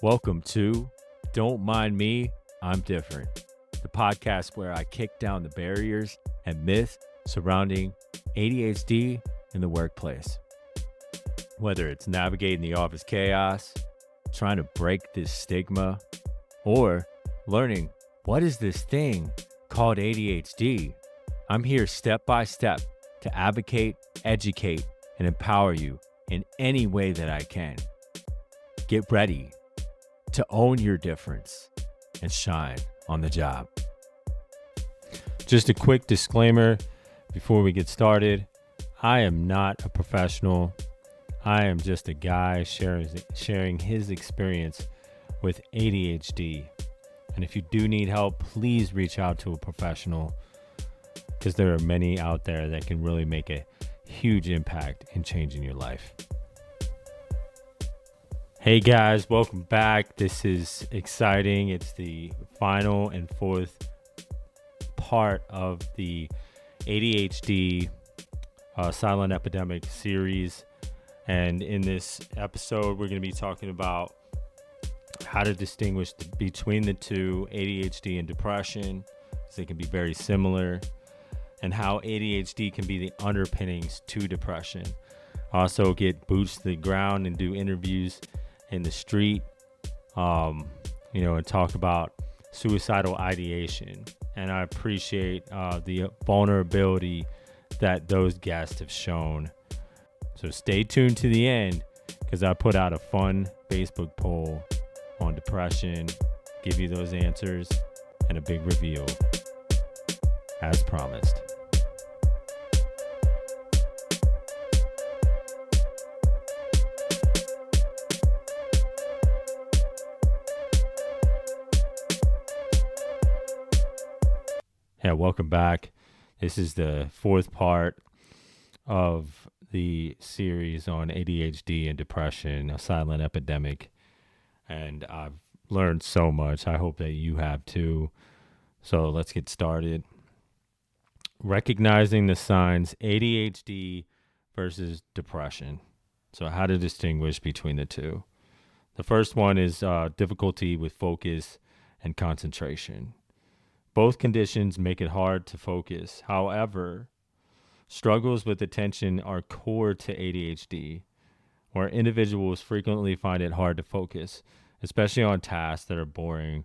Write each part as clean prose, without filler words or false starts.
Welcome to Don't Mind Me, I'm Different, the podcast where I kick down the barriers and myths surrounding ADHD in the workplace. Whether it's navigating the office chaos, trying to break this stigma, or learning what is this thing called ADHD, I'm here step by step to advocate, educate, and empower you in any way that I can. Get ready to own your difference and shine on the job. Just a quick disclaimer before we get started. I am not a professional. I am just a guy sharing his experience with ADHD. And if you do need help, please reach out to a professional, because there are many out there that can really make a huge impact in changing your life. Hey guys, welcome back. This is exciting. It's the final and fourth part of the ADHD silent epidemic series. And in this episode, we're going to be talking about how to distinguish between the two, ADHD and depression, because they can be very similar, and how ADHD can be the underpinnings to depression. Also get boots to the ground and do interviews in the street, and talk about suicidal ideation. And I appreciate the vulnerability that those guests have shown. So stay tuned to the end, because I put out a fun Facebook poll on depression, give you those answers, and a big reveal, as promised. Yeah, welcome back. This is the fourth part of the series on ADHD and depression, a silent epidemic. And I've learned so much. I hope that you have too. So let's get started. Recognizing the signs, ADHD versus depression. So how to distinguish between the two. The first one is difficulty with focus and concentration. Both conditions make it hard to focus. However, struggles with attention are core to ADHD, where individuals frequently find it hard to focus, especially on tasks that are boring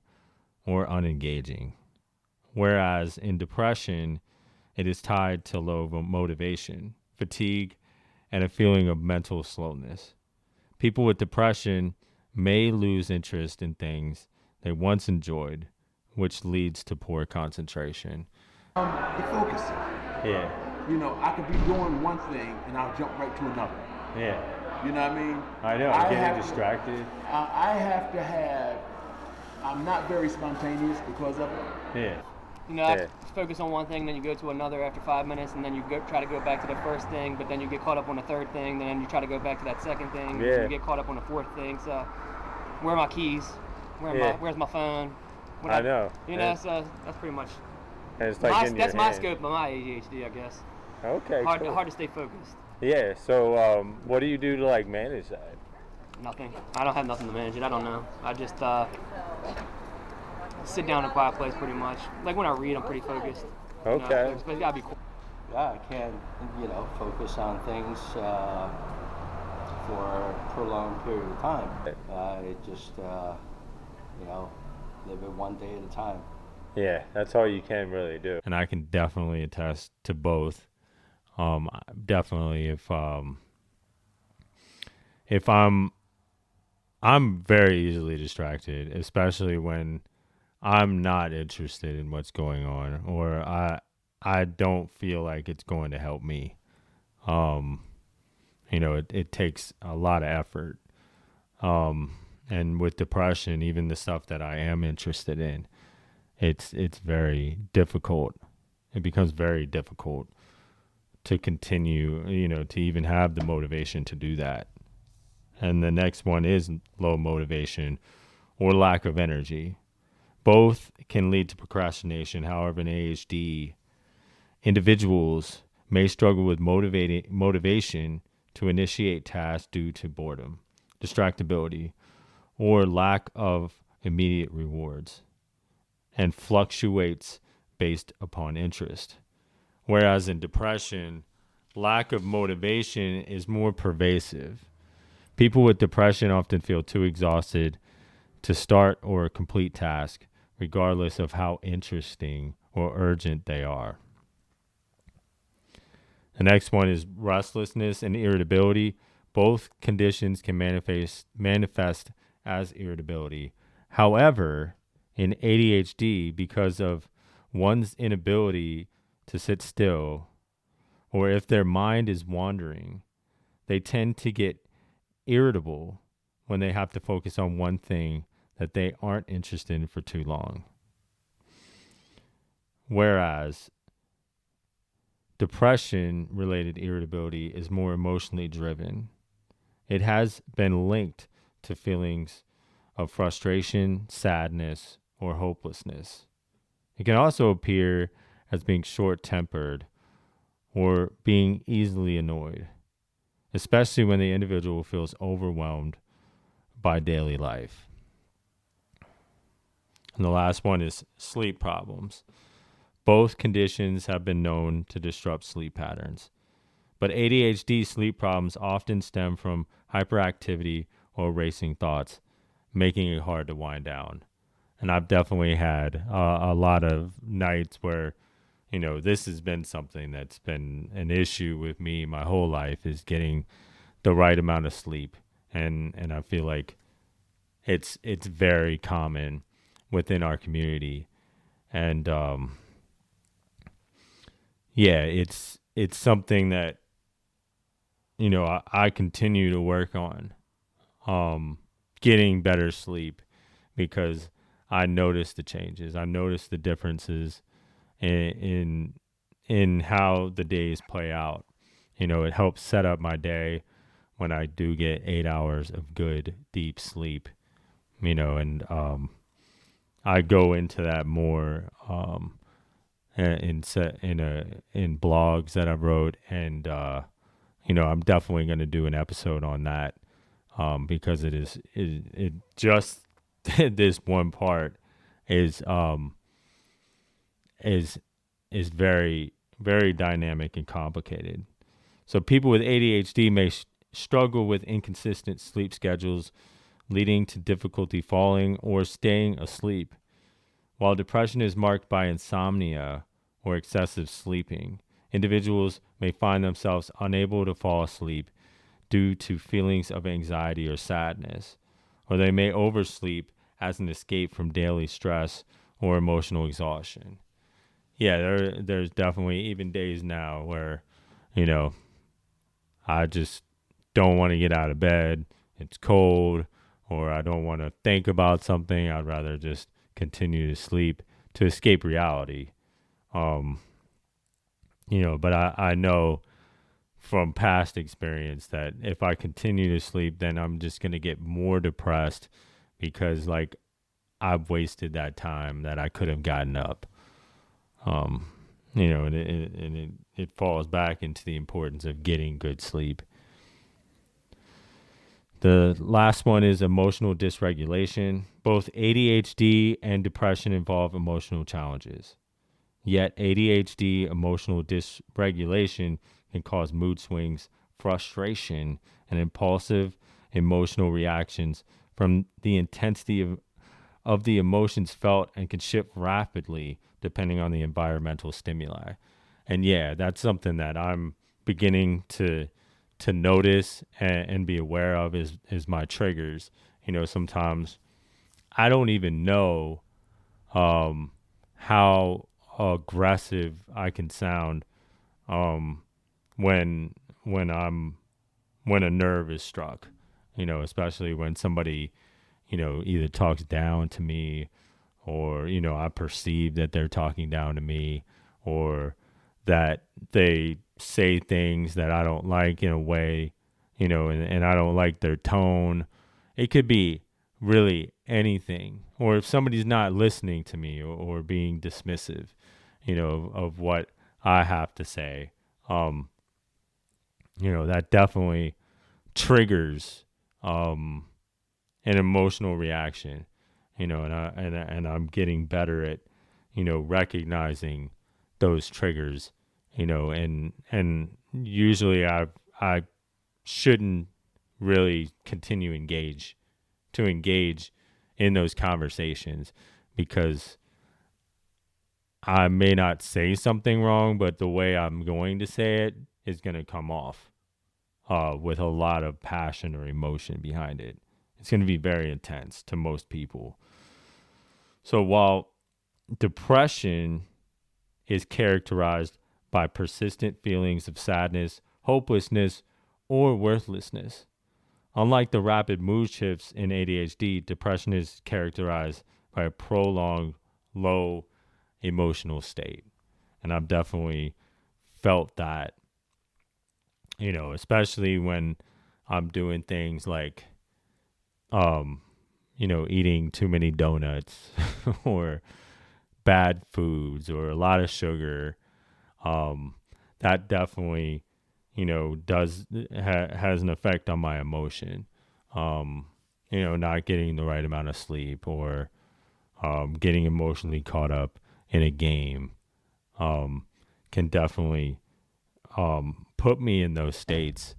or unengaging. Whereas in depression, it is tied to low motivation, fatigue, and a feeling of mental slowness. People with depression may lose interest in things they once enjoyed, which leads to poor concentration. The focusing. Yeah. I could be doing one thing and I'll jump right to another. Yeah. You know what I mean? I know, getting distracted. I'm not very spontaneous because of it. Yeah. I focus on one thing, then you go to another after 5 minutes, and then you try to go back to the first thing, but then you get caught up on the third thing, then you try to go back to that second thing, yeah. You get caught up on the fourth thing. So, where are my keys? Where's my phone? I know. So that's pretty much. And it's like that's my scope of my ADHD, I guess. Okay. Hard to stay focused. Yeah. So, what do you do to manage that? Nothing. I don't have nothing to manage it. I don't know. I just sit down in a quiet place, pretty much. Like when I read, I'm pretty focused. Okay. But it gotta be cool. Yeah, I can't, focus on things for a prolonged period of time. I just, live it one day at a time. Yeah, that's all you can really do. And I can definitely attest to both. Definitely if I'm very easily distracted, especially when I'm not interested in what's going on, or I don't feel like it's going to help me. It takes a lot of effort. And with depression, even the stuff that I am interested in, it's very difficult. It becomes very difficult to continue, to even have the motivation to do that. And the next one is low motivation or lack of energy. Both can lead to procrastination. However, in ADHD, individuals may struggle with motivation to initiate tasks due to boredom, distractibility, or lack of immediate rewards, and fluctuates based upon interest. Whereas in depression, lack of motivation is more pervasive. People with depression often feel too exhausted to start or complete tasks, regardless of how interesting or urgent they are. The next one is restlessness and irritability. Both conditions can manifest as irritability. However, in ADHD, because of one's inability to sit still, or if their mind is wandering, they tend to get irritable when they have to focus on one thing that they aren't interested in for too long. Whereas depression-related irritability is more emotionally driven. It has been linked to feelings of frustration, sadness, or hopelessness. It can also appear as being short-tempered or being easily annoyed, especially when the individual feels overwhelmed by daily life. And the last one is sleep problems. Both conditions have been known to disrupt sleep patterns, but ADHD sleep problems often stem from hyperactivity or racing thoughts, making it hard to wind down. And I've definitely had a lot of nights where, this has been something that's been an issue with me my whole life, is getting the right amount of sleep. And I feel like it's very common within our community. And it's something that, I continue to work on, getting better sleep, because I notice the changes. I notice the differences in how the days play out. It helps set up my day when I do get 8 hours of good, deep sleep, and I go into that more in blogs that I wrote, and I'm definitely going to do an episode on that, because it just this one part is very, very dynamic and complicated. So people with ADHD may struggle with inconsistent sleep schedules, leading to difficulty falling or staying asleep. While depression is marked by insomnia or excessive sleeping, individuals may find themselves unable to fall asleep due to feelings of anxiety or sadness, or they may oversleep as an escape from daily stress or emotional exhaustion. Yeah, there's definitely even days now where, I just don't want to get out of bed. It's cold, or I don't want to think about something. I'd rather just continue to sleep to escape reality. But I know from past experience that if I continue to sleep, then I'm just going to get more depressed, because I've wasted that time that I could have gotten up. And it falls back into the importance of getting good sleep. The last one is emotional dysregulation. Both ADHD and depression involve emotional challenges. Yet ADHD emotional dysregulation can cause mood swings, frustration, and impulsive emotional reactions from the intensity of the emotions felt, and can shift rapidly depending on the environmental stimuli. And that's something that I'm beginning to notice and be aware of is my triggers. Sometimes I don't even know how aggressive I can sound when a nerve is struck, especially when somebody, either talks down to me, or, I perceive that they're talking down to me, or that they say things that I don't like in a way, and I don't like their tone. It could be really anything. Or if somebody's not listening to me, or being dismissive, of what I have to say, that definitely triggers an emotional reaction, and I'm getting better at, recognizing those triggers, and usually I shouldn't really continue to engage in those conversations, because I may not say something wrong, but the way I'm going to say it is going to come off with a lot of passion or emotion behind it. It's going to be very intense to most people. So while depression is characterized by persistent feelings of sadness, hopelessness, or worthlessness, unlike the rapid mood shifts in ADHD, depression is characterized by a prolonged low emotional state. And I've definitely felt that, especially when I'm doing things like, eating too many donuts or bad foods or a lot of sugar. That definitely, has an effect on my emotion. Not getting the right amount of sleep, or getting emotionally caught up in a game can definitely put me in those states,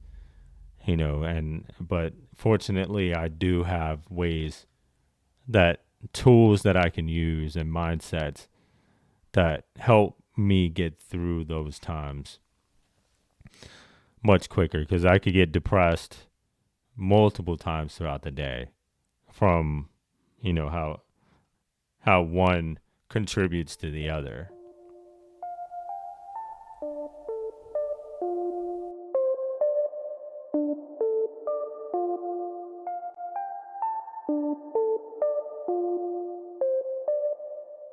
but fortunately I do have tools that I can use and mindsets that help me get through those times much quicker, because I could get depressed multiple times throughout the day from, how one contributes to the other.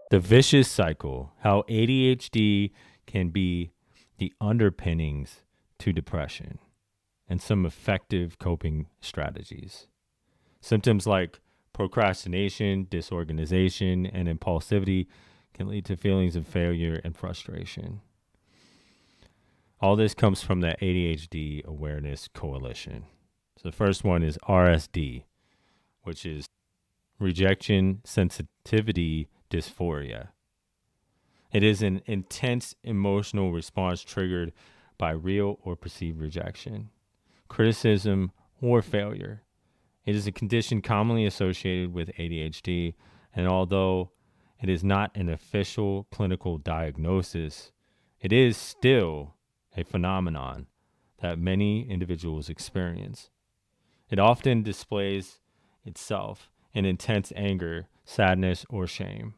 The vicious cycle, how ADHD can be the underpinnings to depression, and some effective coping strategies. Symptoms like procrastination, disorganization, and impulsivity can lead to feelings of failure and frustration. All this comes from the ADHD Awareness Coalition. So the first one is RSD, which is rejection sensitivity dysphoria. It is an intense emotional response triggered by real or perceived rejection, criticism, or failure. It is a condition commonly associated with ADHD, and although it is not an official clinical diagnosis, it is still a phenomenon that many individuals experience. It often displays itself in intense anger, sadness, or shame.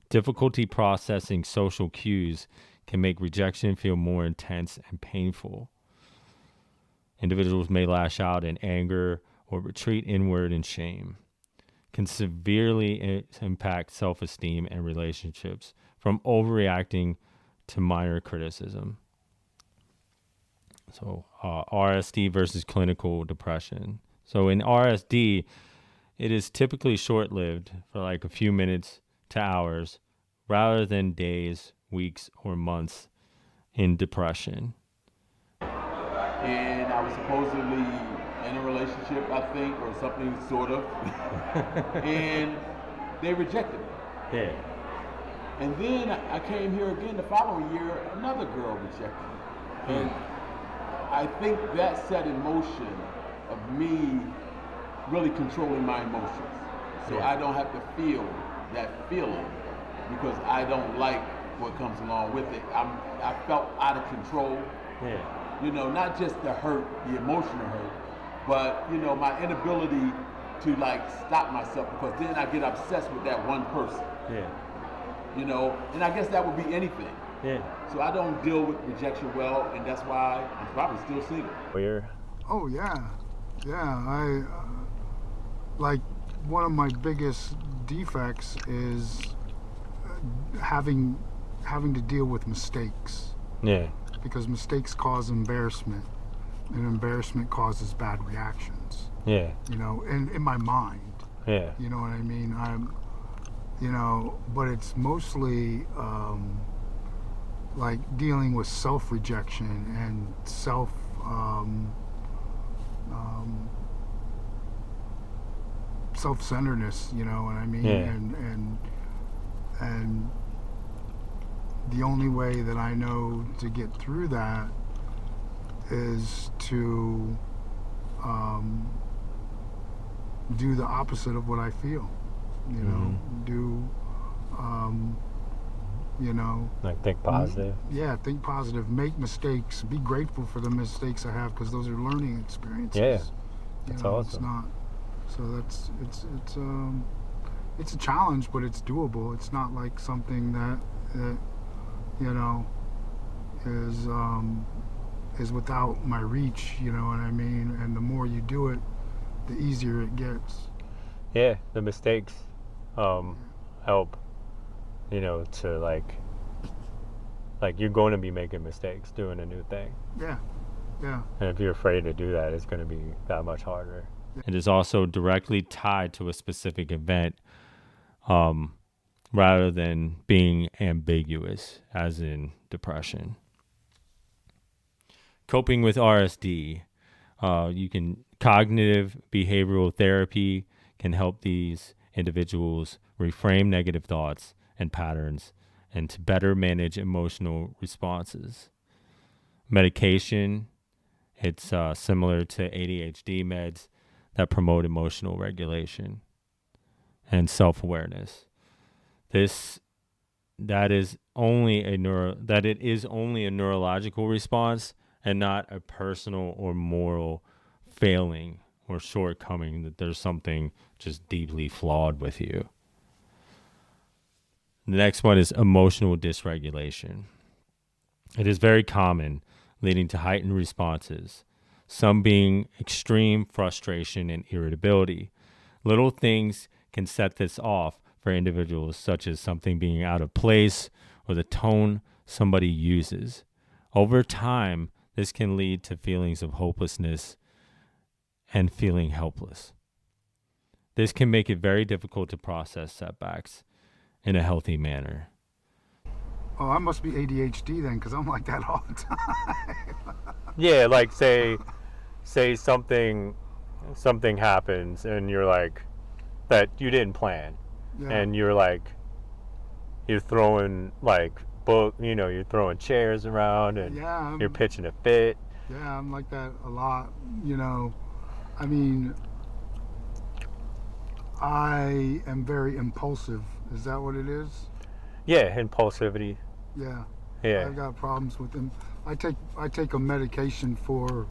Difficulty processing social cues can make rejection feel more intense and painful. Individuals may lash out in anger or retreat inward in shame. Can severely impact self-esteem and relationships, from overreacting to minor criticism. So RSD versus clinical depression. So in RSD, it is typically short-lived, for like a few minutes to hours, rather than days, weeks, or months in depression. And I was supposedly in a relationship, I think, or something sort of. And they rejected me. Yeah. And then I came here again the following year, another girl rejected me. And I think that set in motion of me really controlling my emotions. So I don't have to feel that feeling, because I don't like what comes along with it. I felt out of control. Yeah. Not just the hurt, the emotional hurt, but, my inability to stop myself, because then I get obsessed with that one person. Yeah. And I guess that would be anything. Yeah. So I don't deal with rejection well, and that's why I'm probably still single. Where? Oh yeah. I one of my biggest defects is having to deal with mistakes. Yeah. Because mistakes cause embarrassment, and embarrassment causes bad reactions. Yeah. In my mind. Yeah. You know what I mean? But it's mostly dealing with self-rejection and self-centeredness, you know what I mean? Yeah. And the only way that I know to get through that is to do the opposite of what I feel. You know, do you know, Like think positive. yeah, think positive, make mistakes, be grateful for the mistakes I have, because those are learning experiences. Yeah, You that's know, awesome. It's not. So it's a challenge, but it's doable. It's not like something that you know is without my reach. You know what I mean? And the more you do it, the easier it gets. Yeah, the mistakes help, you know, to like you're going to be making mistakes doing a new thing. Yeah, yeah. And if you're afraid to do that, it's going to be that much harder. It is also directly tied to a specific event rather than being ambiguous, as in depression. Coping with RSD. Cognitive behavioral therapy can help these individuals reframe negative thoughts and patterns and to better manage emotional responses. Medication, it's similar to ADHD meds that promote emotional regulation and self-awareness. That it is only a neurological response and not a personal or moral failing or shortcoming, that there's something just deeply flawed with you. The next one is emotional dysregulation. It is very common, leading to heightened responses, some being extreme frustration and irritability. Little things can set this off for individuals, such as something being out of place or the tone somebody uses. Over time, this can lead to feelings of hopelessness and feeling helpless. This can make it very difficult to process setbacks in a healthy manner. Oh, I must be ADHD then, because I'm like that all the time. Yeah, like say something happens and you're like that you didn't plan, Yeah. and you're throwing like you're throwing chairs around and Yeah, you're pitching a fit. yeah, I'm like that a lot. You know, I mean, I am very impulsive. Is that what it is? Yeah, impulsivity. Yeah. Yeah. I've got problems with them. I take a medication for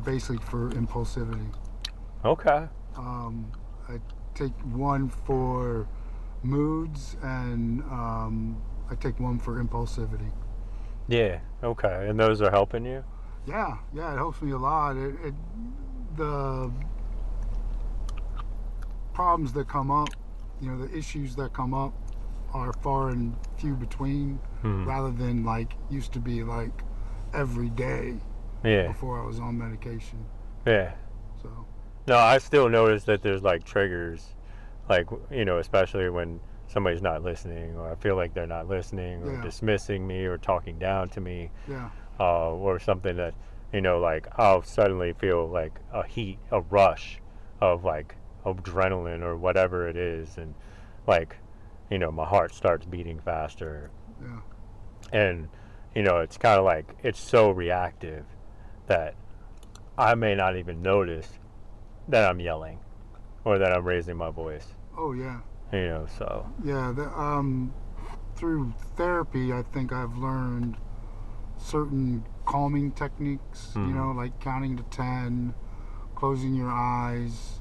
basically for impulsivity. Okay. I take one for moods, and I take one for impulsivity. Yeah. Okay. And those are helping you? Yeah, it helps me a lot. The problems that come up, you know, the issues that come up are far and few between, rather than like used to be like every day Yeah. before I was on medication. Yeah. So No, I still notice that there's like triggers, like, you know, especially when somebody's not listening, or I feel like they're not listening, or Yeah. dismissing me, or talking down to me, yeah, or something that, you know, like I'll suddenly feel like a rush of like adrenaline or whatever it is, and like, you know, my heart starts beating faster, yeah, and, you know, it's kind of like it's so reactive that I may not even notice that I'm yelling or that I'm raising my voice, oh yeah, you know, so. yeah. Through therapy, I think I've learned certain calming techniques. You know, like counting to 10, closing your eyes,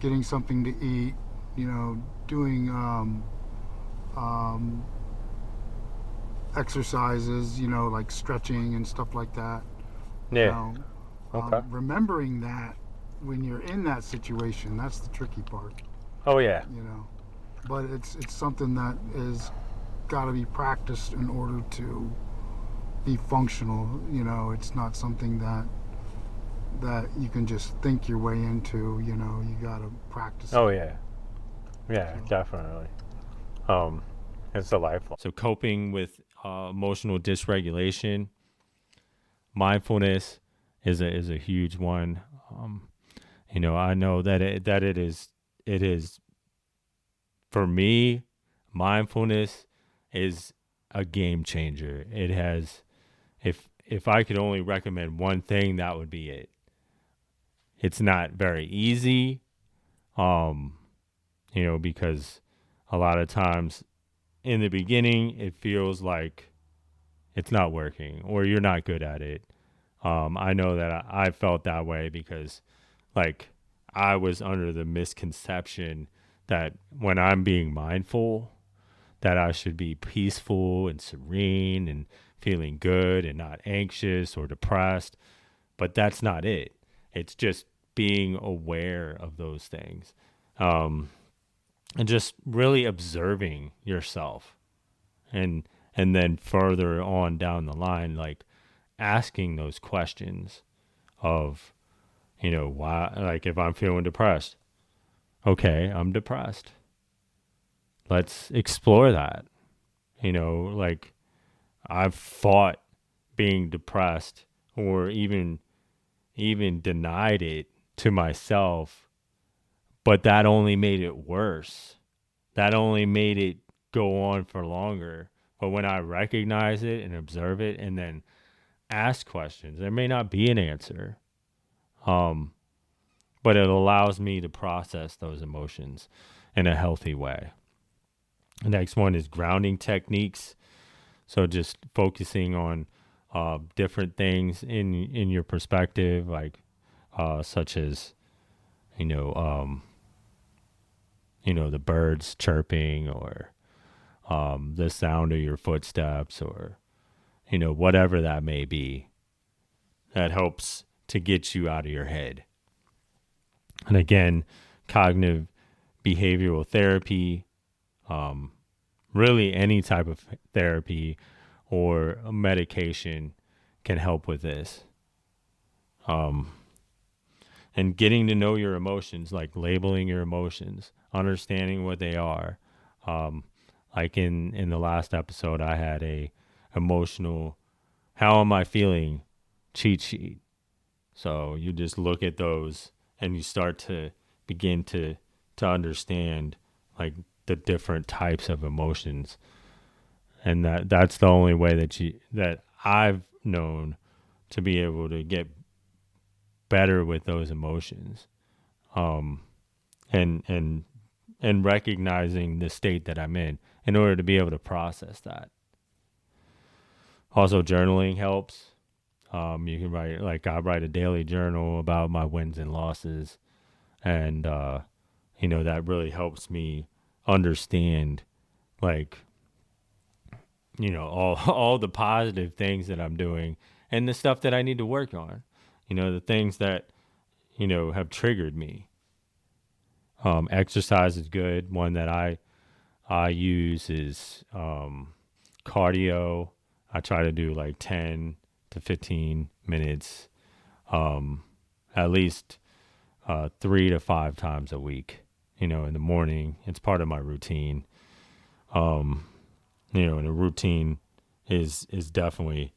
getting something to eat. You know, doing exercises. You know, like stretching and stuff like that. Yeah. You know, Okay. remembering that when you're in that situation, that's the tricky part. Oh yeah. You know, but it's something that is got to be practiced in order to be functional. You know, it's not something that you can just think your way into. You know, you got to practice. Oh yeah. Yeah, definitely. It's a lifelong. So coping with emotional dysregulation, mindfulness is a huge one. I know that it is for me, mindfulness is a game changer. It has, if I could only recommend one thing, that would be it. It's not very easy, because a lot of times in the beginning, it feels like it's not working or you're not good at it. I know that I felt that way because, like, I was under the misconception that when I'm being mindful, that I should be peaceful and serene and feeling good and not anxious or depressed. But that's not it. It's just being aware of those things, and just really observing yourself. And then further on down the line, like asking those questions of, why, like if I'm feeling depressed, okay, I'm depressed. Let's explore that. Like I've fought being depressed or even denied it to myself, but that only made it worse. That only made it go on for longer. But when I recognize it and observe it and then ask questions, there may not be an answer. But it allows me to process those emotions in a healthy way. The next one is grounding techniques. So just focusing on different things in your perspective, like such as, the birds chirping or the sound of your footsteps or, whatever that may be. That helps to get you out of your head. And again, cognitive behavioral therapy, really any type of therapy or medication can help with this. And getting to know your emotions, like labeling your emotions, understanding what they are. Like in the last episode, I had a emotional, how am I feeling cheat sheet. So you just look at those and you start to begin to understand like the different types of emotions. And that's the only way that I've known to be able to get better with those emotions. And recognizing the state that I'm in order to be able to process that. Also, journaling helps. You can write, like I write a daily journal about my wins and losses. And, that really helps me understand, like, all the positive things that I'm doing and the stuff that I need to work on, the things that, have triggered me. Exercise is good. One that I use is cardio. I try to do like 10 to 15 minutes, at least 3 to 5 times a week, in the morning. It's part of my routine. And a routine is definitely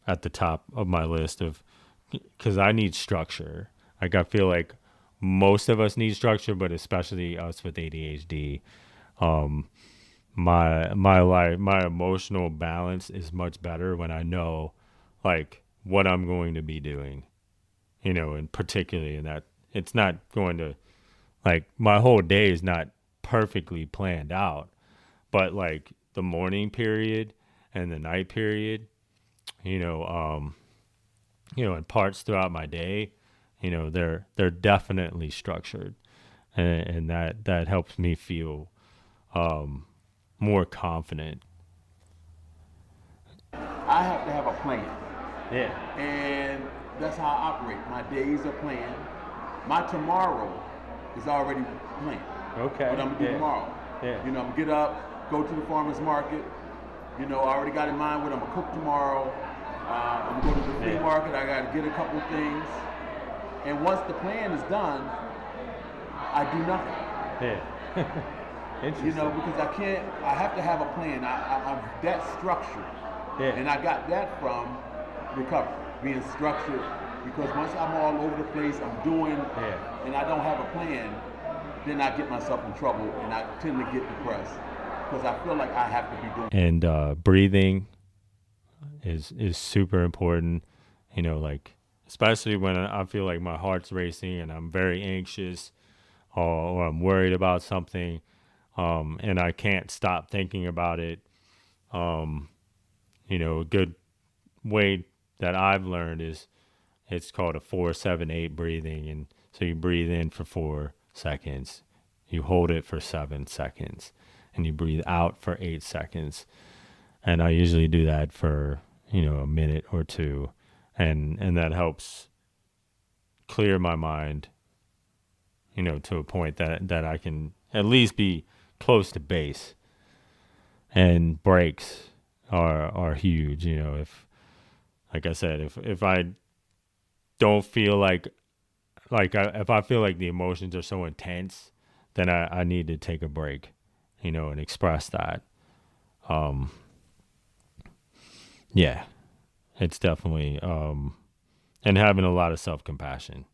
at the top of my list because I need structure. Like I feel like most of us need structure, but especially us with ADHD. My life, my emotional balance is much better when I know like what I'm going to be doing, and particularly in that it's not going to, like, my whole day is not perfectly planned out, but like the morning period and the night period, and parts throughout my day, they're definitely structured, and that helps me feel more confident. I have to have a plan. Yeah. And that's how I operate. My days are planned. My tomorrow is already planned. Okay. What I'm going to do tomorrow. Yeah. I'm going to get up, go to the farmer's market. I already got in mind what I'm going to cook tomorrow. I'm going to go to the flea market. I got to get a couple of things. And once the plan is done, I do nothing. Yeah. Interesting. Because I have to have a plan. I'm that structured. Yeah. And I got that from recovery. being structured, because once I'm all over the place, I'm doing, and I don't have a plan, then I get myself in trouble, and I tend to get depressed because I feel like I have to be doing. And breathing is super important, like especially when I feel like my heart's racing and I'm very anxious, or I'm worried about something, and I can't stop thinking about it. A good way that I've learned is it's called a 4-7-8 breathing. And so you breathe in for 4 seconds, you hold it for 7 seconds, and you breathe out for 8 seconds. And I usually do that for, a minute or two. And that helps clear my mind, to a point that I can at least be close to base. And breaks are huge. If, like I said, if I don't feel if I feel like the emotions are so intense, then I need to take a break, and express that. Yeah, it's definitely, and having a lot of self-compassion,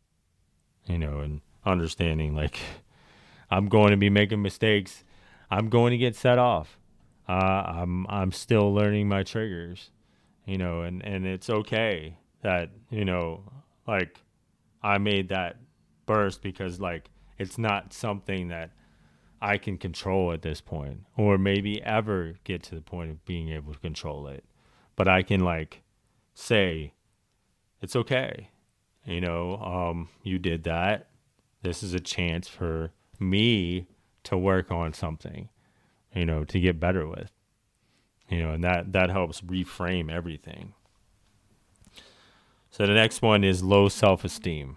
and understanding like I'm going to be making mistakes. I'm going to get set off. I'm still learning my triggers, and it's okay that, like I made that burst, because like it's not something that I can control at this point, or maybe ever get to the point of being able to control it. But I can like say, it's okay. You did that. This is a chance for me to work on something, to get better with, and that helps reframe everything. So the next one is low self-esteem.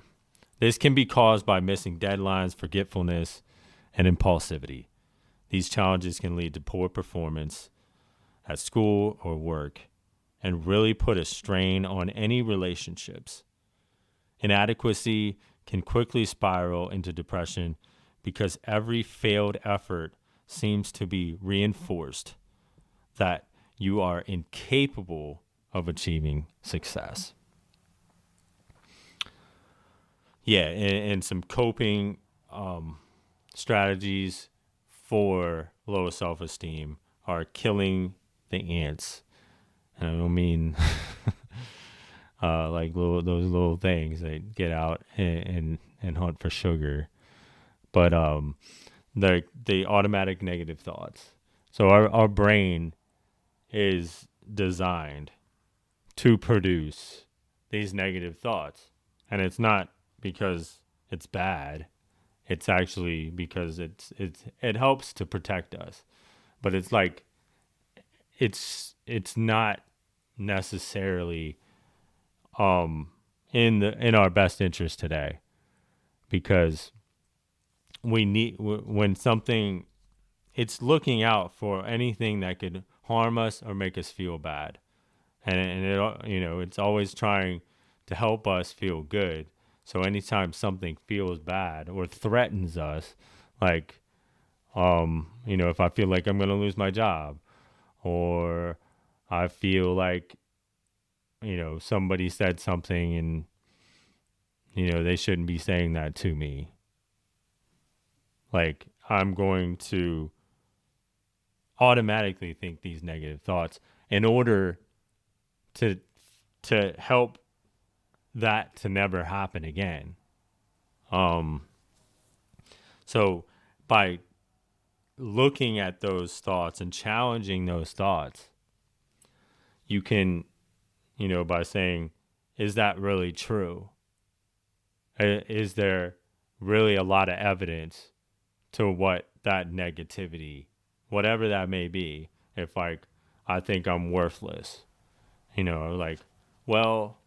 This can be caused by missing deadlines, forgetfulness, and impulsivity. These challenges can lead to poor performance at school or work and really put a strain on any relationships. Inadequacy can quickly spiral into depression because every failed effort seems to be reinforced that you are incapable of achieving success. Yeah, and some coping strategies for low self-esteem are killing the ants. And I don't mean like those little things that get out and hunt for sugar, but the automatic negative thoughts. So our brain is designed to produce these negative thoughts, and it's not because it's bad. It's actually because it helps to protect us, but it's like it's not necessarily in our best interest today, because we need, when something, it's looking out for anything that could harm us or make us feel bad, and it, it's always trying to help us feel good. So anytime something feels bad or threatens us, like if I feel like I'm going to lose my job, or I feel like somebody said something and they shouldn't be saying that to me, like I'm going to automatically think these negative thoughts in order to help that to never happen again. So by looking at those thoughts and challenging those thoughts, you can, by saying, is that really true? Is there really a lot of evidence to what that negativity, whatever that may be? If like, I think I'm worthless, like, well,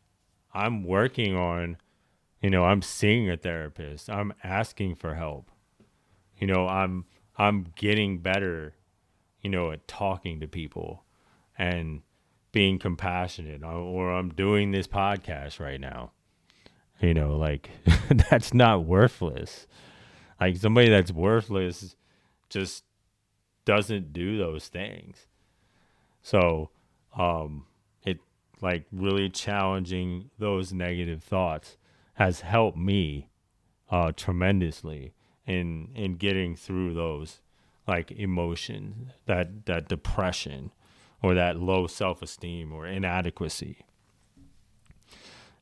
I'm working on, I'm seeing a therapist. I'm asking for help. I'm getting better, at talking to people and being compassionate, or I'm doing this podcast right now. Like that's not worthless. Like somebody that's worthless just doesn't do those things. So, like really challenging those negative thoughts has helped me tremendously in getting through those like emotions, that depression or that low self-esteem or inadequacy.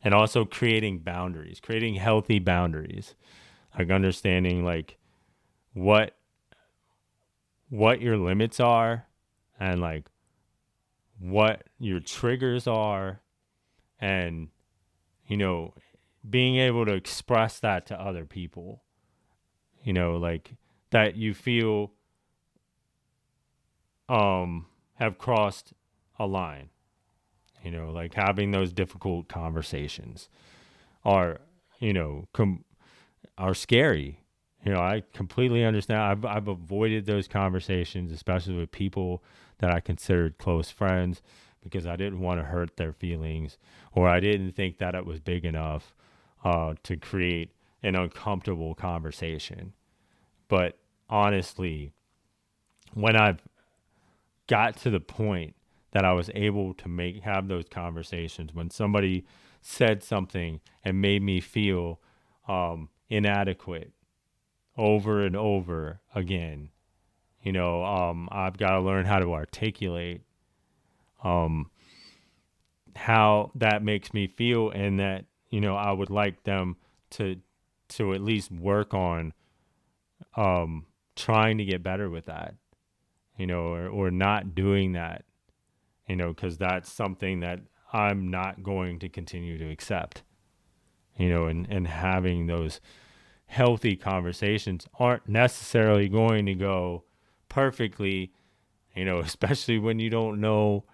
And also creating boundaries, creating healthy boundaries, like understanding like what your limits are and like what your triggers are, and being able to express that to other people, like that you feel have crossed a line, like having those difficult conversations are are scary. I completely understand. I've avoided those conversations, especially with people that I considered close friends, because I didn't want to hurt their feelings, or I didn't think that it was big enough to create an uncomfortable conversation. But honestly, when I've got to the point that I was able to have those conversations, when somebody said something and made me feel inadequate over and over again, I've got to learn how to articulate how that makes me feel, and that I would like them to at least work on trying to get better with that, or not doing that, because that's something that I'm not going to continue to accept, and having those healthy conversations aren't necessarily going to go perfectly, especially when you don't know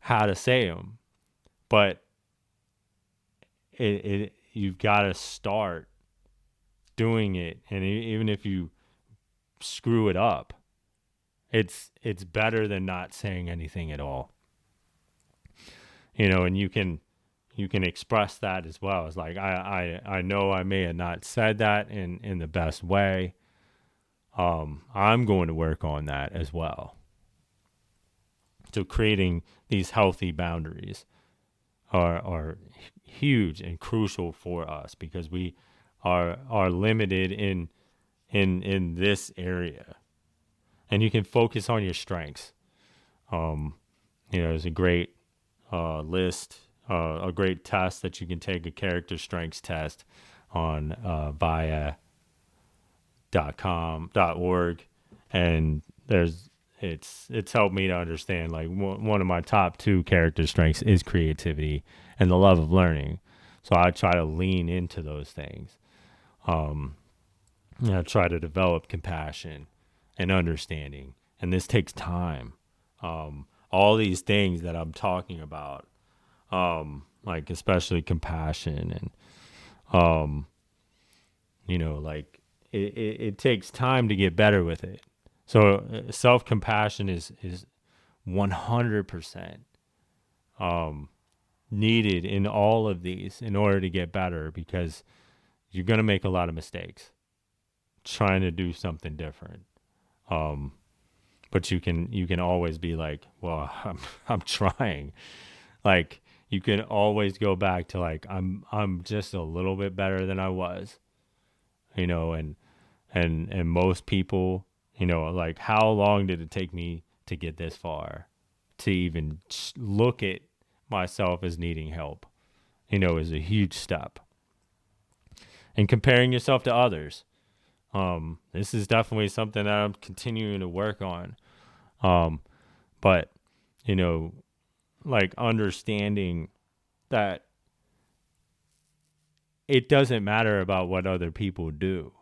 how to say them. But you've got to start doing it, and even if you screw it up, it's better than not saying anything at all. And you can express that as well. It's like, I know I may have not said that in the best way. I'm going to work on that as well. So creating these healthy boundaries are huge and crucial for us, because we are limited in this area. And you can focus on your strengths. There's a great list, a great test that you can take, a character strengths test on via.org, and it's helped me to understand, like, one of my top 2 character strengths is creativity and the love of learning. So I try to lean into those things. I try to develop compassion and understanding, and this takes time. All these things that I'm talking about, like especially compassion and like it takes time to get better with it. So self-compassion is 100% needed in all of these in order to get better, because you're going to make a lot of mistakes trying to do something different. But you can always be like, well, I'm trying. Like, you can always go back to like, I'm just a little bit better than I was, and most people, like, how long did it take me to get this far, to even look at myself as needing help, is a huge step. And comparing yourself to others. This is definitely something that I'm continuing to work on. But, like, understanding that it doesn't matter about what other people do.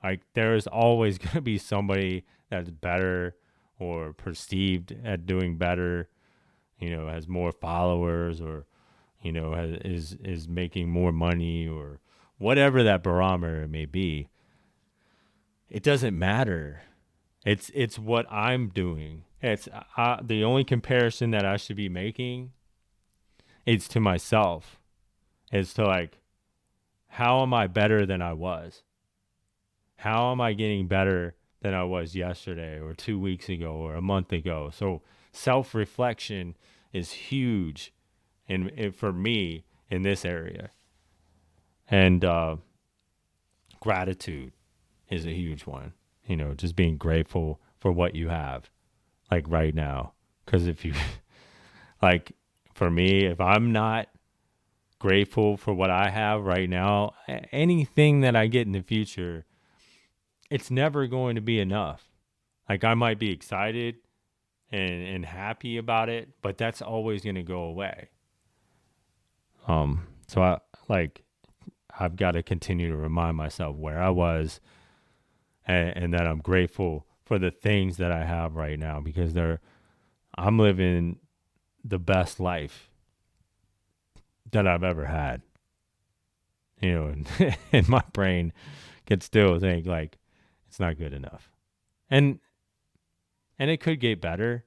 Like, there is always going to be somebody that's better or perceived at doing better, has more followers, or, is making more money, or whatever that barometer may be. It doesn't matter. It's what I'm doing. It's the only comparison that I should be making is to myself. It's to, like, how am I better than I was? How am I getting better than I was yesterday, or 2 weeks ago, or a month ago? So self-reflection is huge for me in this area. And gratitude is a huge one. Just being grateful for what you have, like right now. Because if you, like, for me, if I'm not grateful for what I have right now, anything that I get in the future, it's never going to be enough. Like, I might be excited and happy about it, but that's always going to go away. So I've got to continue to remind myself where I was, and that I'm grateful for the things that I have right now, because I'm living the best life that I've ever had. And, and my brain can still think like it's not good enough. And it could get better,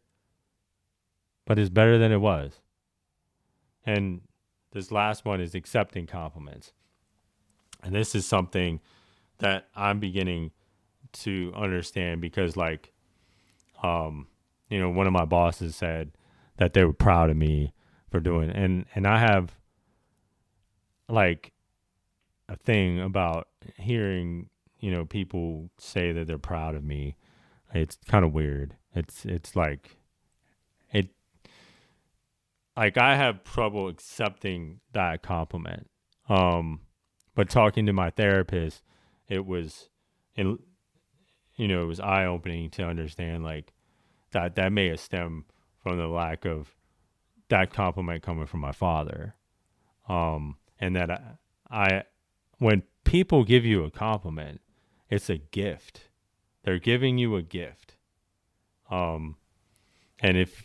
but it's better than it was. And this last one is accepting compliments. And this is something that I'm beginning to understand, because one of my bosses said that they were proud of me for doing it. And I have like a thing about hearing, people say that they're proud of me. It's kind of weird. It's like I have trouble accepting that compliment. But talking to my therapist, it was eye-opening to understand like that may have stemmed from the lack of that compliment coming from my father. And that when people give you a compliment, it's a gift. They're giving you a gift. And if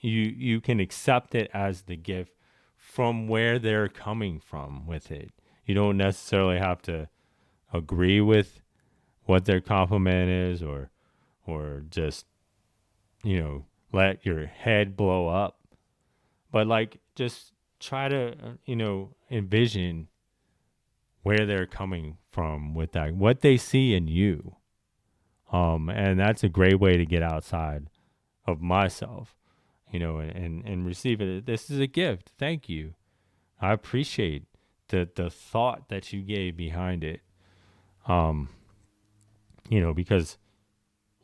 you can accept it as the gift from where they're coming from with it. You don't necessarily have to agree with what their compliment is, or just, let your head blow up. But like, just try to, envision where they're coming from with that, what they see in you. And that's a great way to get outside of myself, and receive it. This is a gift. Thank you. I appreciate the thought that you gave behind it. Because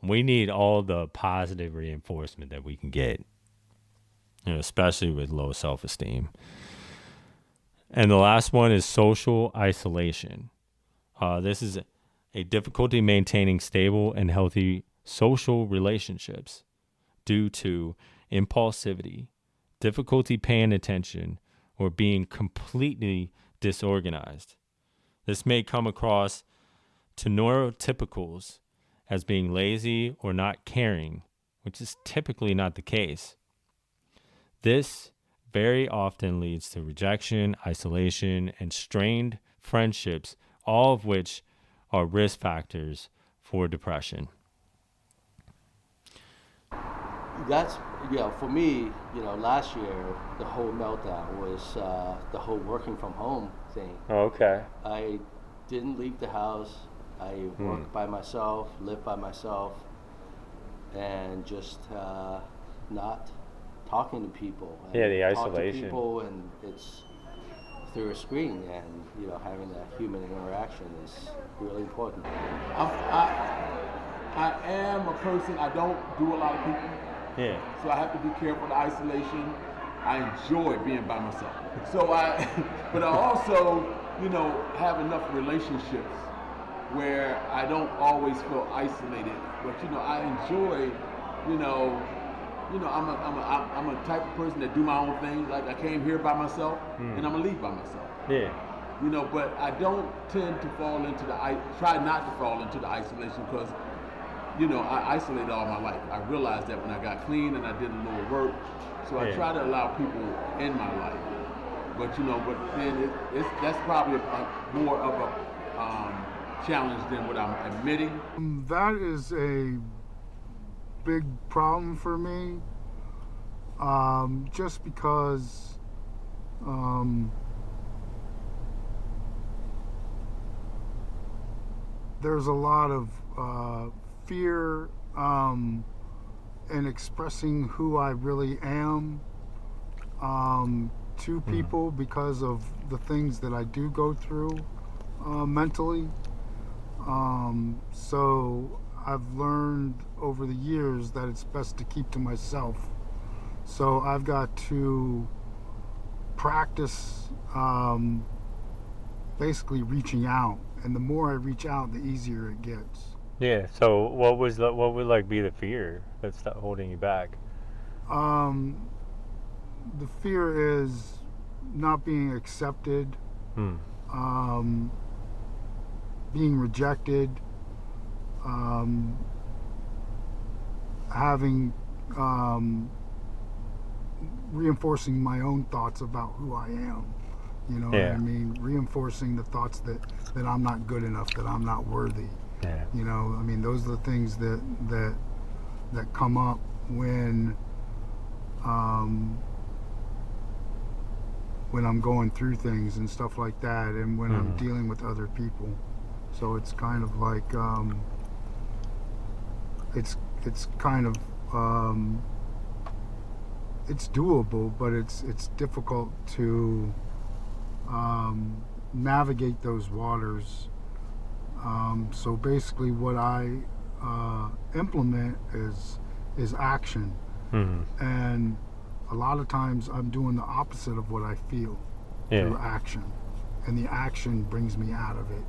we need all the positive reinforcement that we can get, especially with low self-esteem. And the last one is social isolation. This is a difficulty maintaining stable and healthy social relationships due to impulsivity, difficulty paying attention, or being completely disorganized. This may come across to neurotypicals as being lazy or not caring, which is typically not the case. This very often leads to rejection, isolation, and strained friendships, all of which are risk factors for depression. That's, for me, last year, the whole meltdown was the whole working from home thing. Okay. I didn't leave the house. I worked by myself, lived by myself, and just not talking to people. Yeah, the talk isolation. to people, and it's through a screen, and having that human interaction is really important. I am a person, I don't do a lot of people. Yeah. So I have to be careful of the isolation. I enjoy being by myself. But I also, have enough relationships where I don't always feel isolated. But I enjoy, I'm a type of person that do my own thing. Like I came here by myself, and I'm gonna leave by myself. Yeah. But I don't tend to fall into try not to fall into the isolation, because I isolated all my life. I realized that when I got clean and I did a little work. So I try to allow people in my life. But then that's probably more of a challenge than what I'm admitting. That is a big problem for me. Just because there's a lot of fear in expressing who I really am, to people because of the things that I do go through mentally. So I've learned over the years that it's best to keep to myself. So I've got to practice basically reaching out, and the more I reach out, the easier it gets. Yeah. So what would like be the fear that's holding you back? The fear is not being accepted, Hmm. being rejected, having reinforcing my own thoughts about who I am. You know what I mean? Reinforcing the thoughts that I'm not good enough, that I'm not worthy. Yeah. You know, I mean, those are the things that come up when I'm going through things and stuff like that, and when I'm dealing with other people. So it's kind of like it's kind of it's doable, but it's difficult to navigate those waters. So basically, what I implement is action, and a lot of times I'm doing the opposite of what I feel through action, and the action brings me out of it.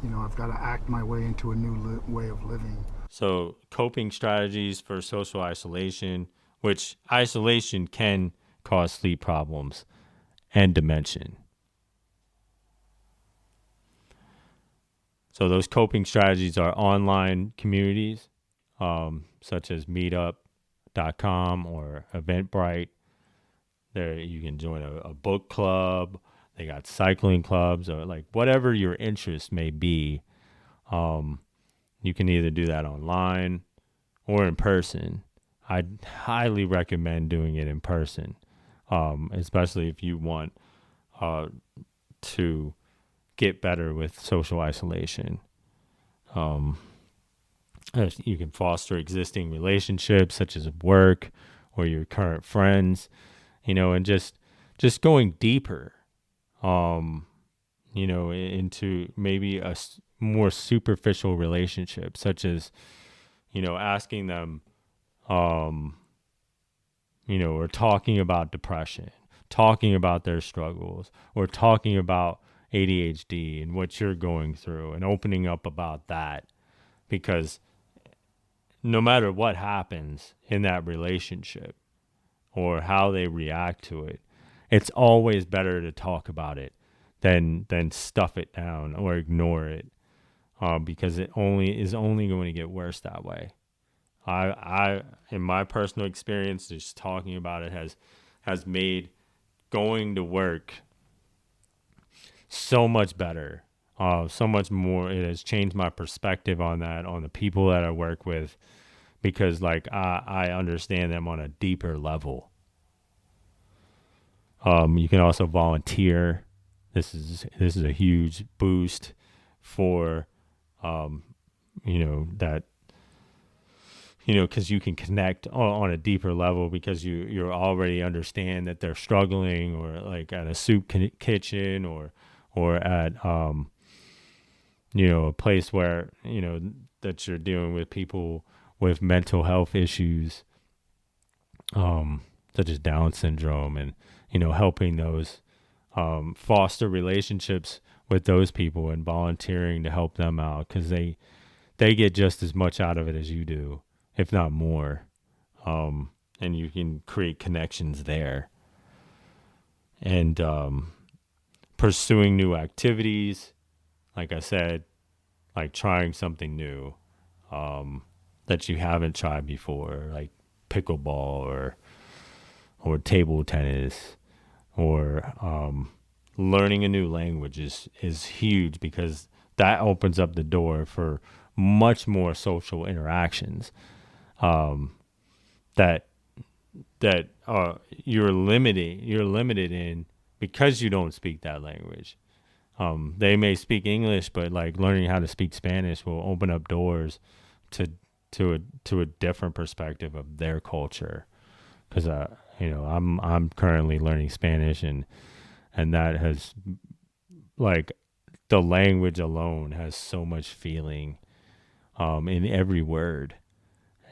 You know, I've got to act my way into a new way of living. So coping strategies for social isolation, which isolation can cause sleep problems and dementia. So those coping strategies are online communities, such as meetup.com or Eventbrite. There you can join a book club. They got cycling clubs, or like whatever your interest may be. You can either do that online or in person. I'd highly recommend doing it in person, especially if you want to get better with social isolation. You can foster existing relationships such as work or your current friends, and just going deeper, into maybe a more superficial relationship, such as, asking them, or talking about depression, talking about their struggles, or talking about ADHD and what you're going through, and opening up about that, because no matter what happens in that relationship or how they react to it, it's always better to talk about it than stuff it down or ignore it, because it is only going to get worse that way. I in my personal experience, just talking about it has made going to work so much better, so much more. It has changed my perspective on the people that I work with, because like I understand them on a deeper level. You can also volunteer. This is a huge boost for, that, because you can connect on a deeper level, because you already understand that they're struggling, or like at a soup kitchen, or at, a place where, that you're dealing with people with mental health issues, such as Down syndrome, and, helping those, foster relationships with those people and volunteering to help them out, because they get just as much out of it as you do, if not more. And you can create connections there. And pursuing new activities, like I said, like trying something new that you haven't tried before, like pickleball or table tennis, or learning a new language is huge, because that opens up the door for much more social interactions that you're limited in, because you don't speak that language. They may speak English, but like learning how to speak Spanish will open up doors to a different perspective of their culture. Because I'm currently learning Spanish, and that has, like, the language alone has so much feeling in every word,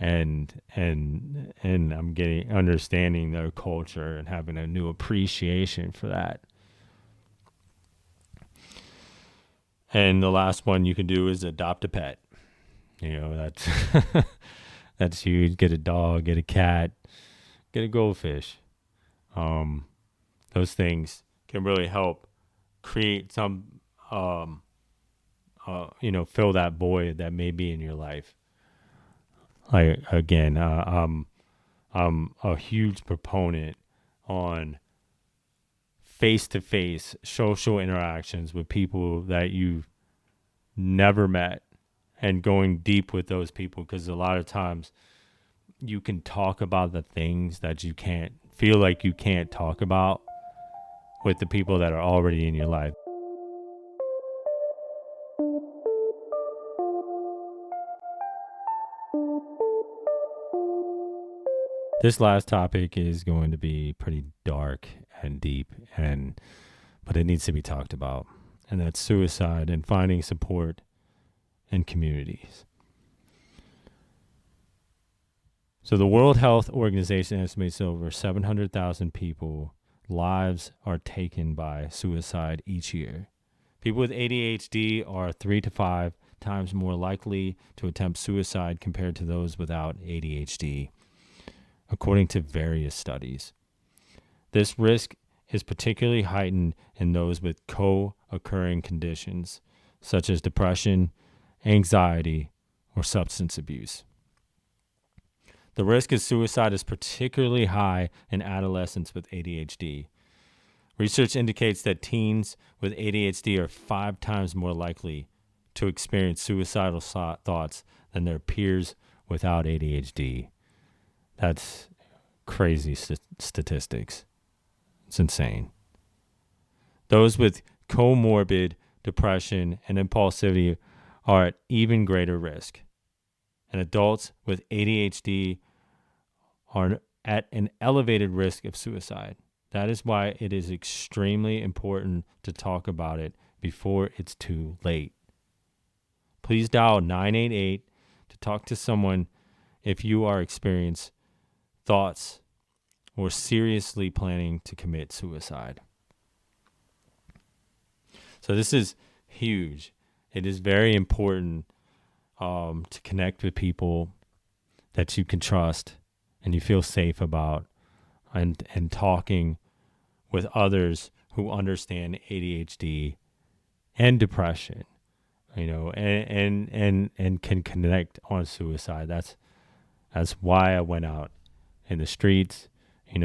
and I'm understanding their culture and having a new appreciation for that. And the last one you can do is adopt a pet. That's that's huge. Get a dog, get a cat, get a goldfish. Those things can really help create some, fill that void that may be in your life. Like, again, I'm a huge proponent on face-to-face social interactions with people that you've never met, and going deep with those people, because a lot of times you can talk about the things that you can't talk about with the people that are already in your life. This last topic is going to be pretty dark and deep, but it needs to be talked about, and that's suicide and finding support in communities. So the World Health Organization estimates over 700,000 people lives are taken by suicide each year. People with ADHD are 3 to 5 times more likely to attempt suicide compared to those without ADHD, according to various studies. This risk is particularly heightened in those with co-occurring conditions, such as depression, anxiety, or substance abuse. The risk of suicide is particularly high in adolescents with ADHD. Research indicates that teens with ADHD are 5 times more likely to experience suicidal thoughts than their peers without ADHD. That's crazy statistics. It's insane. Those with comorbid depression and impulsivity are at even greater risk. And adults with ADHD are at an elevated risk of suicide. That is why it is extremely important to talk about it before it's too late. Please dial 988 to talk to someone if you are experiencing thoughts or seriously planning to commit suicide. So this is huge. It is very important to connect with people that you can trust and you feel safe about, and talking with others who understand ADHD and depression, and can connect on suicide. That's why I went out in the streets, and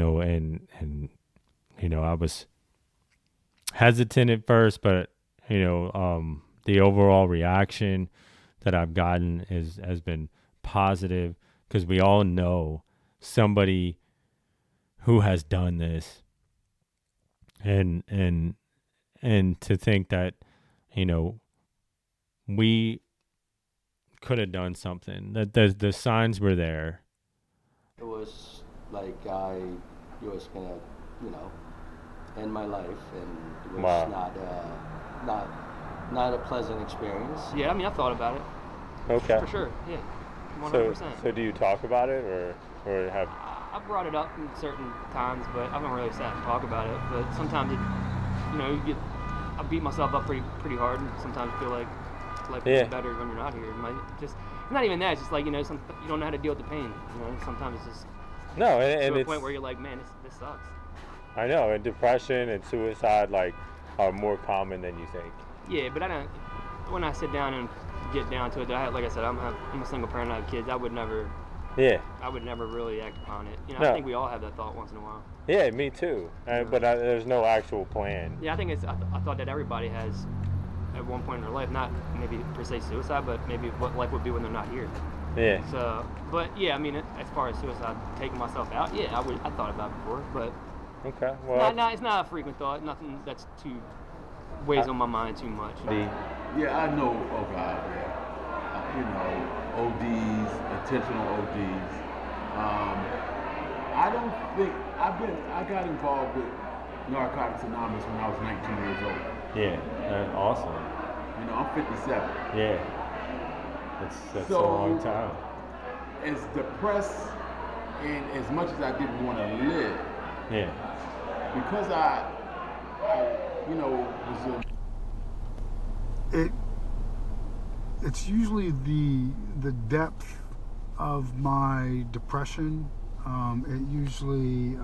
I was hesitant at first, but the overall reaction that I've gotten has been positive, because we all know somebody who has done this, and to think that we could have done something, that the signs were there. It was like I was gonna, end my life, and it was not a pleasant experience. Yeah, I mean, I thought about it. Okay. For sure, yeah, 100%. So do you talk about it, or have? I brought it up in certain times, but I haven't really sat and talk about it. But sometimes I beat myself up pretty hard, and sometimes feel like life is better when you're not here. It's not even that. It's just like, you don't know how to deal with the pain. Sometimes it's just to a point where you're like, man, this sucks. I know, and depression and suicide are more common than you think. Yeah, but I don't. When I sit down and get down to it, like I said, I'm a single parent. I have kids. I would never. Yeah. I would never really act upon it. No. I think we all have that thought once in a while. Yeah, me too. But there's no actual plan. Yeah, I think I thought that everybody has, at one point in their life, not maybe per se suicide, but maybe what life would be when they're not here. Yeah. So, but yeah, I mean, as far as suicide, taking myself out, yeah, I thought about it before, but. Okay. Well. It's not a frequent thought. Nothing that's too weighs on my mind too much. Yeah, I know. Oh God, yeah. ODs, intentional ODs. I don't think I got involved with Narcotics Anonymous when I was 19 years old. Yeah, awesome. You know, I'm 57. Yeah, that's So, a long time. As depressed and as much as I didn't want to live, Yeah, because I you know, was It's usually the depth of my depression. It usually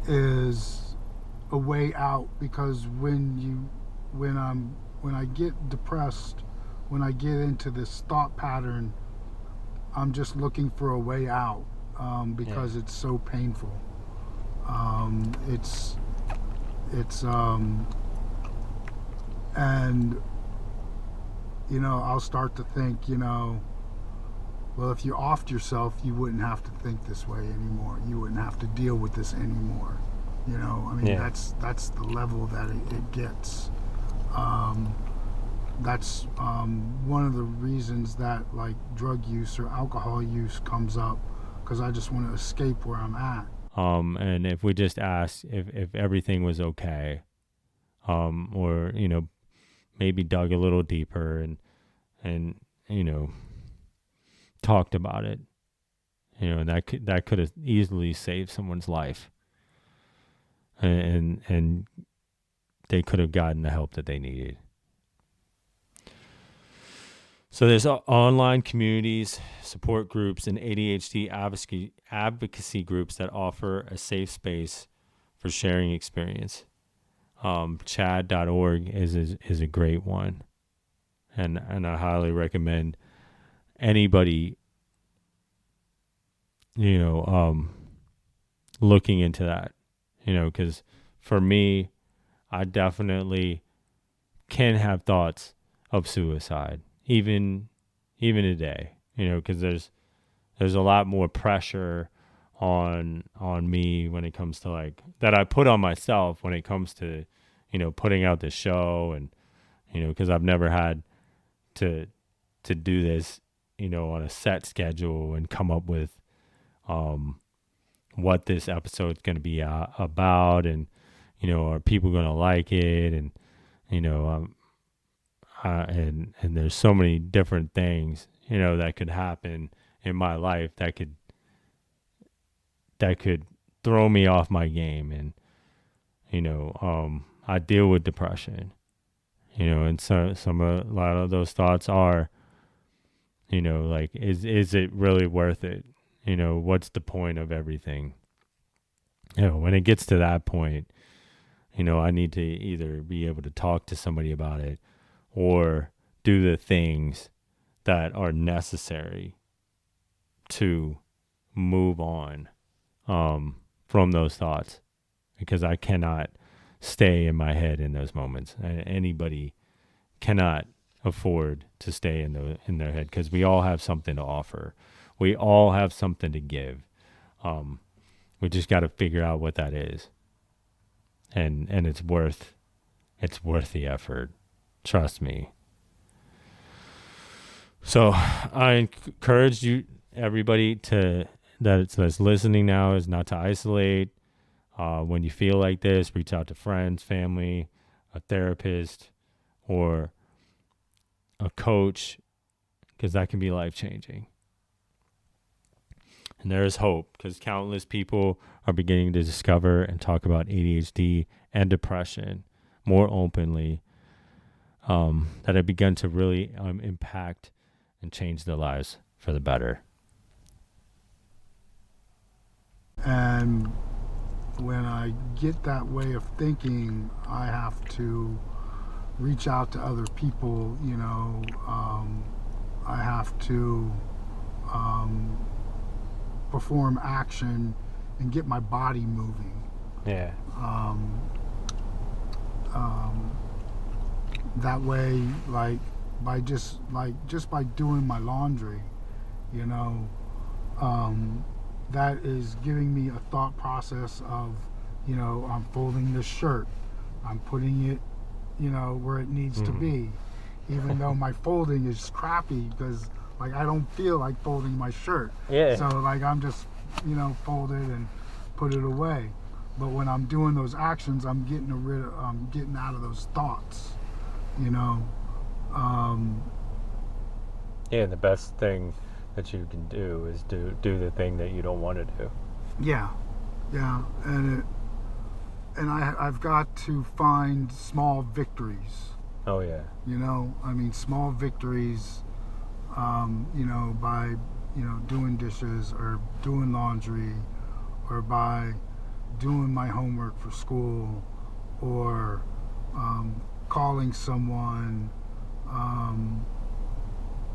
is a way out, because when I get depressed, when I get into this thought pattern, I'm just looking for a way out, because it's so painful. And you know, I'll start to think, you know, well, if you offed yourself, you wouldn't have to think this way anymore. You wouldn't have to deal with this anymore. You know, I mean, that's the level that it gets. That's one of the reasons that like drug use or alcohol use comes up, because I just want to escape where I'm at. And if we just asked if everything was okay, or, you know, maybe dug a little deeper and you know, talked about it, you know, and that could have easily saved someone's life, and they could have gotten the help that they needed. So there's online communities, support groups, and ADHD advocacy groups that offer a safe space for sharing experience. Chad.org is a great one, and I highly recommend anybody, you know, looking into that, you know, because for me, I definitely can have thoughts of suicide, even today, you know, because there's a lot more pressure on me when it comes to like that I put on myself when it comes to, you know, putting out this show, and, you know, because I've never had to do this, you know, on a set schedule and come up with what this episode's going to be about, and, you know, are people going to like it, and, you know, and there's so many different things, you know, that could happen in my life that could throw me off my game. And, you know, I deal with depression, you know, and so a lot of those thoughts are, you know, like, is it really worth it? You know, what's the point of everything? You know, when it gets to that point, you know, I need to either be able to talk to somebody about it or do the things that are necessary to move on from those thoughts, because I cannot stay in my head in those moments. Anybody cannot afford to stay in their head, because we all have something to offer. We all have something to give. We just got to figure out what that is, and it's worth the effort. Trust me. So I encourage you, everybody, that's listening now, is not to isolate. When you feel like this, reach out to friends, family, a therapist, or a coach, because that can be life-changing. And there is hope, because countless people are beginning to discover and talk about ADHD and depression more openly, that have begun to really impact and change their lives for the better. And when I get that way of thinking, I have to reach out to other people, you know. I have to perform action and get my body moving. Yeah. That way, like by just by doing my laundry, you know, that is giving me a thought process of, you know, I'm folding this shirt, I'm putting it, you know, where it needs to be, even though my folding is crappy because Like I don't feel like folding my shirt. Yeah. So like I'm just, fold it and put it away. But when I'm doing those actions, I'm getting out of those thoughts. Yeah, the best thing that you can do is do the thing that you don't want to do. Yeah, and I've got to find small victories. Oh yeah. Small victories. By doing dishes or doing laundry, or by doing my homework for school, or calling someone,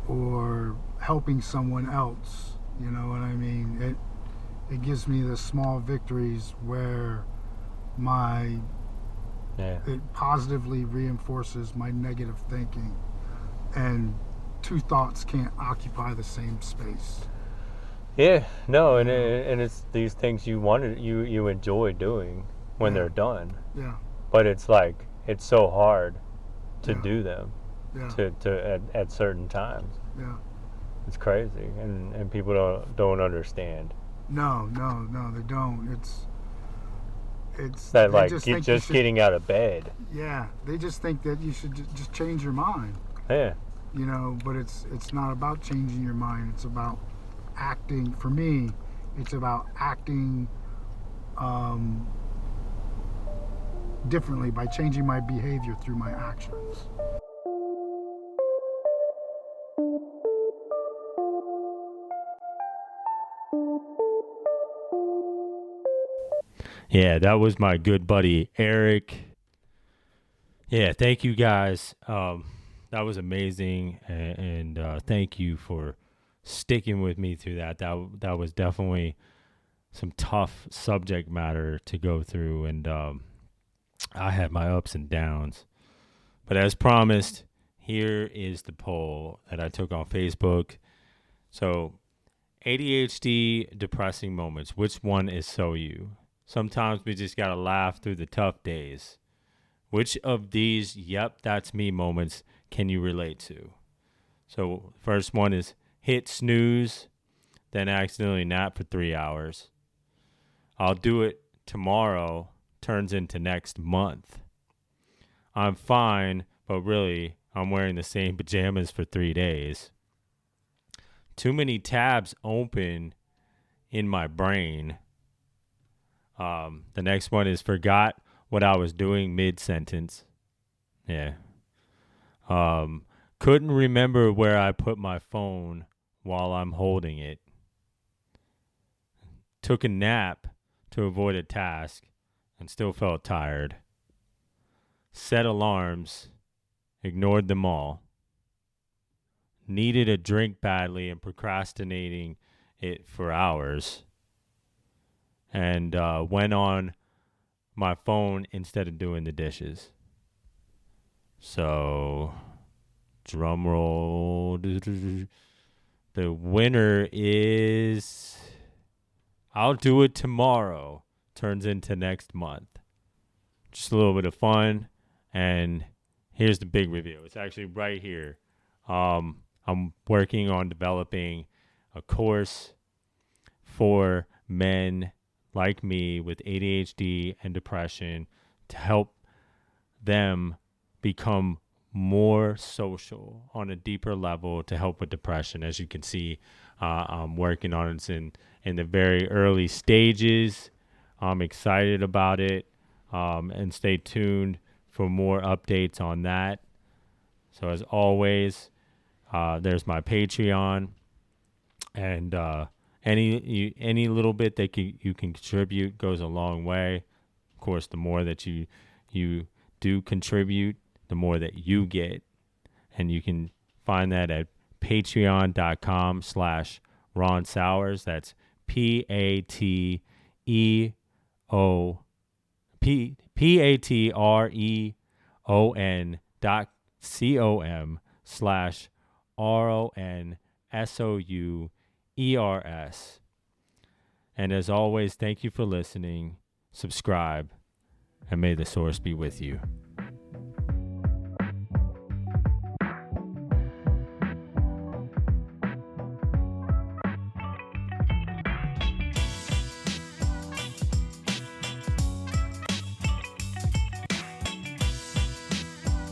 or helping someone else. You know what I mean? It gives me the small victories where it positively reinforces my negative thinking, and two thoughts can't occupy the same space. Yeah, no, and it's these things you enjoy doing when they're done. Yeah. But it's like it's so hard to Yeah. do them. Yeah. To at certain times. Yeah. It's crazy, and people don't understand. No, they don't. It's That they like think just you should, getting out of bed. Yeah, they just think that you should just change your mind. Yeah. But it's not about changing your mind. It's about acting. For me, it's about acting differently by changing my behavior through my actions. Yeah, that was my good buddy Eric. Yeah, thank you guys. That was amazing, and thank you for sticking with me through that. That was definitely some tough subject matter to go through, and I had my ups and downs. But as promised, here is the poll that I took on Facebook. So, ADHD depressing moments. Which one is so you? Sometimes we just gotta laugh through the tough days. Which of these, yep, that's me moments can you relate to? So first one is hit snooze, then accidentally nap for 3 hours. I'll do it tomorrow turns into next month. I'm fine, but really, I'm wearing the same pajamas for 3 days. Too many tabs open in my brain. The next one is forgot what I was doing mid-sentence. Yeah. Couldn't remember where I put my phone while I'm holding it. Took a nap to avoid a task and still felt tired. Set alarms, ignored them all. Needed a drink badly and procrastinating it for hours. And went on my phone instead of doing the dishes. So, drum roll. The winner is I'll do it tomorrow. Turns into next month. Just a little bit of fun. And here's the big review. It's actually right here. I'm working on developing a course for men like me with ADHD and depression to help them become more social on a deeper level to help with depression. As you can see, I'm working on it in the very early stages. I'm excited about it, and stay tuned for more updates on that. So as always, there's my Patreon, and any little bit that you can contribute goes a long way. Of course, the more that you do contribute, the more that you get. And you can find that at patreon.com/Ron Sowers. That's patreon.com/RONSOUERS. And as always, thank you for listening. Subscribe, and may the source be with you.